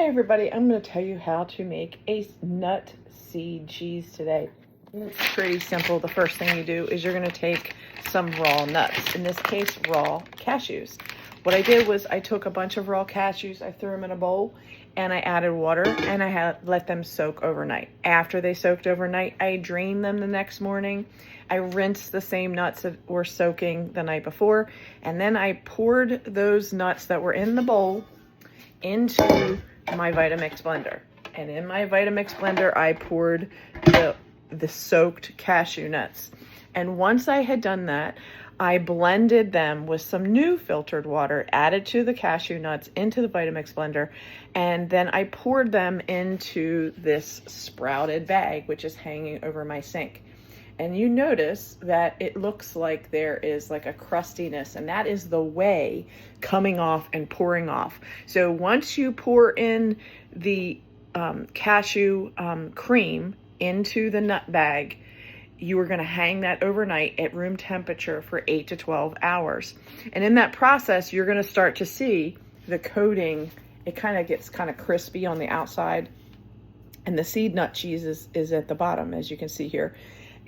Hey everybody, I'm going to tell you how to make a nut seed cheese today. And it's pretty simple. The first thing you do is you're going to take some raw nuts, in this case raw cashews. What I did was I took a bunch of raw cashews, I threw them in a bowl, and I added water, and I let them soak overnight. After they soaked overnight, I drained them the next morning. I rinsed the same nuts that were soaking the night before, and then I poured those nuts that were in the bowl into my Vitamix blender. And in my Vitamix blender, I poured the soaked cashew nuts. And once I had done that, I blended them with some new filtered water, added to the cashew nuts into the Vitamix blender, and then I poured them into this sprouted bag, which is hanging over my sink. And you notice that it looks like there is like a crustiness, and that is the whey coming off and pouring off. So once you pour in the cashew cream into the nut bag, you are going to hang that overnight at room temperature for 8 to 12 hours. And in that process, you're going to start to see the coating. It kind of gets kind of crispy on the outside, and the seed nut cheese is at the bottom, as you can see here.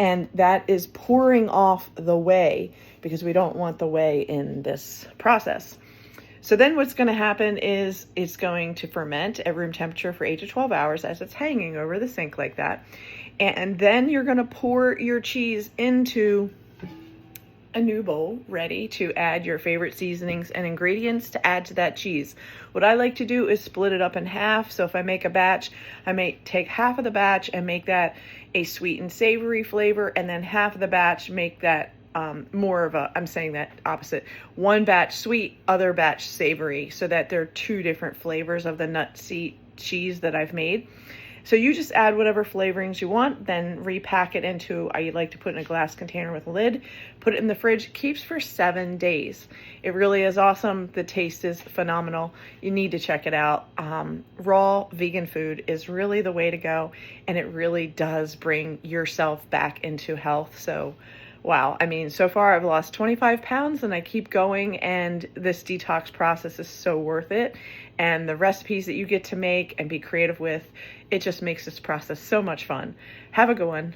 And that is pouring off the whey, because we don't want the whey in this process. So then what's going to happen is it's going to ferment at room temperature for 8 to 12 hours as it's hanging over the sink like that. And then you're going to pour your cheese into a new bowl ready to add your favorite seasonings and ingredients to add to that cheese. What I like to do is split it up in half. So if I make a batch, I may take half of the batch and make that a sweet and savory flavor, and then half of the batch make that more of a, I'm saying that opposite, one batch sweet, other batch savory, so that there are two different flavors of the nut seed cheese that I've made. So you just add whatever flavorings you want, then repack it into, I like to put in a glass container with a lid, put it in the fridge. It keeps for 7 days. It really is awesome. The taste is phenomenal. You need to check it out. Raw vegan food is really the way to go, and it really does bring yourself back into health. So wow, I mean, so far I've lost 25 pounds and I keep going, and this detox process is so worth it. And the recipes that you get to make and be creative with, it just makes this process so much fun. Have a good one.